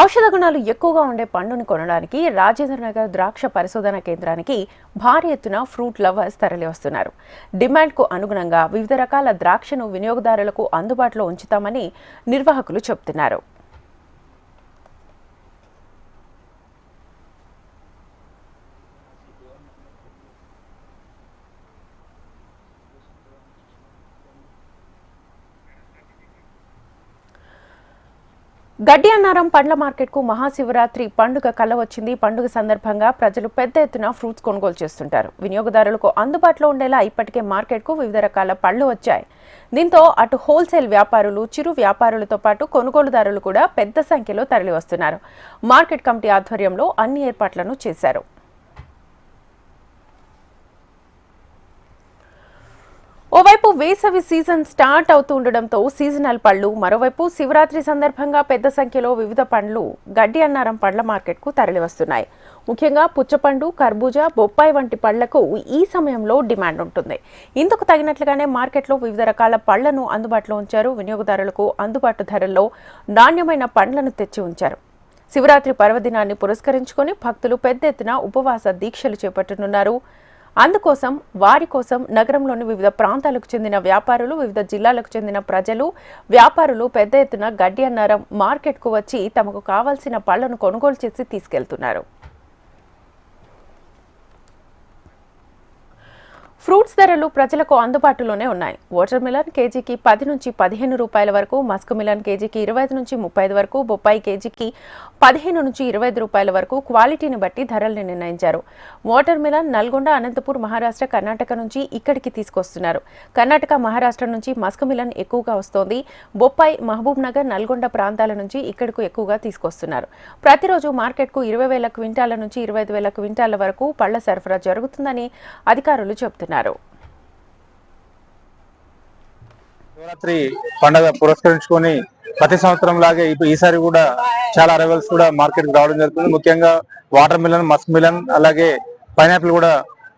ఔషధ గుణాలు ఎక్కువగా ఉండే పండును కొనడానికి రాజేంద్రనగర్ ద్రాక్ష పరిశోధన కేంద్రానికి భారీ ఎత్తున ఫ్రూట్ లవర్స్ తరలివస్తున్నారు. డిమాండ్కు అనుగుణంగా వివిధ రకాల ద్రాక్షను వినియోగదారులకు అందుబాటులో ఉంచుతామని నిర్వాహకులు చెబుతున్నారు. గడ్డి అన్నారం పండ్ల మార్కెట్కు మహాశివరాత్రి పండుగ కల వచ్చింది. పండుగ సందర్భంగా ప్రజలు పెద్ద ఎత్తున ఫ్రూట్స్ కొనుగోలు చేస్తుంటారు. వినియోగదారులకు అందుబాటులో ఉండేలా ఇప్పటికే మార్కెట్కు వివిధ రకాల పళ్లు వచ్చాయి. దీంతో అటు హోల్సేల్ వ్యాపారులు, చిరు వ్యాపారులతో పాటు కొనుగోలుదారులు కూడా పెద్ద సంఖ్యలో తరలివస్తున్నారు. మార్కెట్ కమిటీ ఆధ్వర్యంలో అన్ని ఏర్పాట్లను చేశారు. ఓవైపు వేసవి సీజన్ స్టార్ట్ అవుతూ ఉండడంతో సీజనల్ పళ్లు, మరోవైపు శివరాత్రి సందర్భంగా పెద్ద సంఖ్యలో వివిధ పండ్లు గడ్డి అన్నారం పండ్ల మార్కెట్కు తరలివస్తున్నాయి. ముఖ్యంగా పుచ్చపండు, కర్బూజా, బొప్పాయి వంటి పళ్లకు ఈ సమయంలో డిమాండ్ ఉంటుంది. ఇందుకు తగినట్లుగానే మార్కెట్లో వివిధ రకాల పళ్లను అందుబాటులో ఉంచారు. వినియోగదారులకు అందుబాటు ధరల్లో నాణ్యమైన పండ్లను తెచ్చి ఉంచారు. శివరాత్రి పర్వదినాన్ని పురస్కరించుకొని భక్తులు పెద్ద ఎత్తున ఉపవాస దీక్షలు చేపట్టనున్నారు. అందుకోసం వారి కోసం నగరంలోని వివిధ ప్రాంతాలకు చెందిన వ్యాపారులు, వివిధ జిల్లాలకు చెందిన ప్రజలు, వ్యాపారులు పెద్ద ఎత్తున గడ్డి అన్నారం మార్కెట్కు వచ్చి తమకు కావాల్సిన పళ్లను కొనుగోలు చేసి తీసుకెళ్తున్నారు. ఫ్రూట్స్ ధరలు ప్రజలకు అందుబాటులోనే ఉన్నాయి. వాటర్ మిలన్ కేజీకి 10 నుంచి 15 రూపాయల వరకు, మస్క్ మిలన్ కేజీకి 25 నుంచి 35 వరకు, బొప్పాయి కేజీకి 15 నుంచి 25 రూపాయల వరకు క్వాలిటీని బట్టి ధరల్ని నిర్ణయించారు. వాటర్ మిలన్ నల్గొండ, అనంతపూర్, మహారాష్ట్ర, కర్ణాటక నుంచి ఇక్కడికి తీసుకొస్తున్నారు. కర్ణాటక, మహారాష్ట్ర నుంచి మస్క్ మిలన్ ఎక్కువగా వస్తోంది. బొప్పాయి మహబూబ్ నగర్, నల్గొండ ప్రాంతాల నుంచి ఇక్కడకు ఎక్కువగా తీసుకొస్తున్నారు. ప్రతిరోజు మార్కెట్కు 20,000 క్వింటాల నుంచి 25,000 క్వింటాల వరకు పళ్ల సరఫరా జరుగుతుందని అధికారులు చెబుతున్నారు. శివరాత్రి పండుగ పురస్కరించుకొని ప్రతి సంవత్సరం లాగే ఈసారి కూడా చాలా అరైవల్స్ కూడా మార్కెట్ కి రావడం జరుగుతుంది. ముఖ్యంగా వాటర్ మిలన్, మస్క్ మిలన్, అలాగే పైనాపిల్ కూడా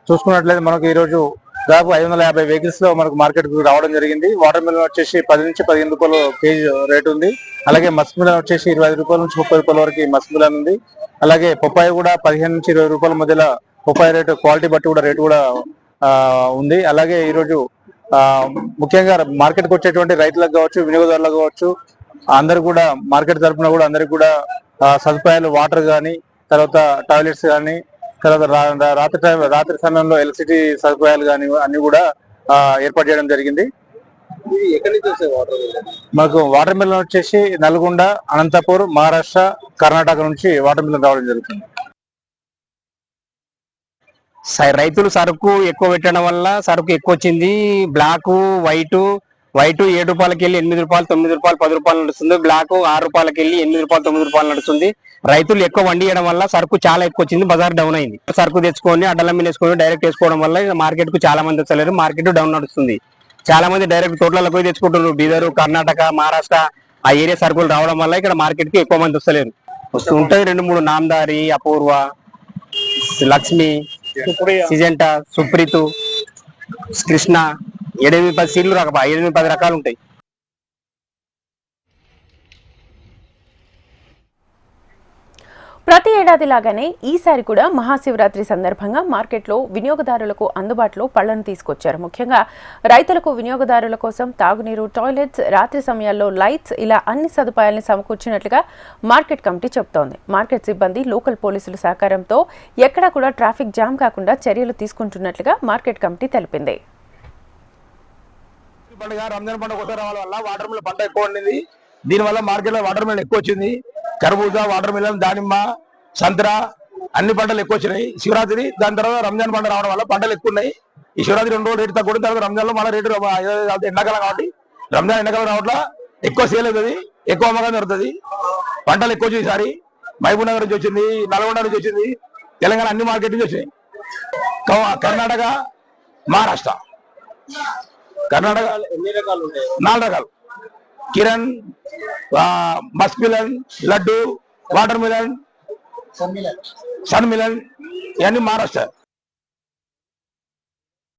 చూసుకున్నట్లయితే మనకు ఈ రోజు దాదాపు 550 వెహికల్స్ లో మనకు మార్కెట్ కు రావడం జరిగింది. వాటర్ మిలన్ వచ్చేసి 10 నుంచి 15 రూపాయలు కేజీ రేట్ ఉంది. అలాగే మస్క్ మిలన్ వచ్చేసి 25 రూపాయల నుంచి 30 రూపాయల వరకు మస్క్ మిలన్ ఉంది. అలాగే పొప్పాయి కూడా 15 నుంచి 20 రూపాయల మధ్యలో పొప్పాయి రేటు, క్వాలిటీ బట్టి కూడా రేటు కూడా ఉంది. అలాగే ఈరోజు ముఖ్యంగా మార్కెట్ కు వచ్చేటువంటి రైతులకు కావచ్చు, వినియోగదారులకు కావచ్చు, అందరు కూడా మార్కెట్ తరఫున కూడా అందరికి కూడా సదుపాయాలు, వాటర్ కానీ, తర్వాత టాయిలెట్స్ కానీ, తర్వాత రాత్రి సమయంలో ఎలక్ట్రిసిటీ సదుపాయాలు కానీ అన్ని కూడా ఏర్పాటు చేయడం జరిగింది. ఎక్కడి నుంచి వస్తాయి వాటర్ మిలన్? మాకు వాటర్ మిలన్ వచ్చేసి నల్గొండ, అనంతపూర్, మహారాష్ట్ర, కర్ణాటక నుంచి వాటర్ మిలన్ రావడం జరుగుతుంది. రైతులు సరుకు ఎక్కువ పెట్టడం వల్ల సరుకు ఎక్కువ వచ్చింది. బ్లాక్, వైట్ 7 రూపాయలకి వెళ్ళి 8 రూపాయలు, 9 రూపాయలు, 10 రూపాయలు నడుస్తుంది. బ్లాక్ 6 రూపాయలకి వెళ్ళి 8 రూపాయలు, 9 రూపాయలు నడుస్తుంది. రైతులు ఎక్కువ వండియడం వల్ల సరుకు చాలా ఎక్కువ వచ్చింది. బజార్ డౌన్ అయింది. సరుకు తెచ్చుకొని అడ్డలమ్మి వేసుకొని డైరెక్ట్ వేసుకోవడం వల్ల మార్కెట్ కు చాలా మంది వచ్చలేరు. మార్కెట్ డౌన్ నడుస్తుంది. చాలా మంది డైరెక్ట్ తోటలకు పోయి తెచ్చుకుంటున్నారు. బీదర్, కర్ణాటక, మహారాష్ట్ర ఆ ఏరియా సరుకులు రావడం వల్ల ఇక్కడ మార్కెట్ కి ఎక్కువ మంది వస్తలేరు. వస్తుంటాయి 2-3 నామదారి, అపూర్వ, లక్ష్మి, సిజెంటా, సుప్రీతు, కృష్ణ 8-10 సీడ్లు రాకపో 8-10 రకాలు ఉంటాయి. ప్రతి ఏడాదిలాగానే ఈసారి కూడా మహాశివరాత్రి సందర్భంగా మార్కెట్లో వినియోగదారులకు అందుబాటులో పళ్లను తీసుకొచ్చారు. ముఖ్యంగా రైతులకు, వినియోగదారుల కోసం తాగునీరు, టాయిలెట్స్, రాత్రి సమయాల్లో లైట్స్, ఇలా అన్ని సదుపాయాలను సమకూర్చినట్లుగా మార్కెట్ కమిటీ చెబుతోంది. మార్కెట్ సిబ్బంది, లోకల్ పోలీసుల సహకారంతో ఎక్కడా కూడా ట్రాఫిక్ జామ్ కాకుండా చర్యలు తీసుకుంటున్నట్లుగా మార్కెట్ కమిటీ తెలిపింది. రంజాన్ పండుగ కొత్త రావడం వల్ల వాటర్ మిలన్ పంట ఎక్కువ ఉండింది. దీనివల్ల మార్కెట్ లో వాటర్ మిలన్ ఎక్కువ వచ్చింది. కర్బూజా, వాటర్ మిలన్, దానిమ్మ, సంత్రా అన్ని పంటలు ఎక్కువ వచ్చినాయి. శివరాత్రి దాని తర్వాత రంజాన్ పంట రావడం వల్ల పంటలు ఎక్కువ ఉన్నాయి. ఈ శివరాత్రి 2 రోజులు రేటు తక్కువ, తర్వాత రంజాన్ లో మళ్ళీ రేటు ఎండాకాలం కాబట్టి రంజాన్ ఎండాకాలం రావట్లా ఎక్కువ సేల్ అవుతుంది, ఎక్కువ అమ్మకం జరుగుతుంది. పంటలు ఎక్కువ వచ్చి ఈసారి మహబూబ్ నగర్ నుంచి వచ్చింది, నల్గొండ నుంచి వచ్చింది, తెలంగాణ అన్ని మార్కెట్ నుంచి వచ్చినాయి. కర్ణాటక, మహారాష్ట్ర. కర్ణాటక 4 రకాలు: Kiran, musk melon, laddu, watermelon, sun melon, ఇవన్నీ మహారాష్ట్ర.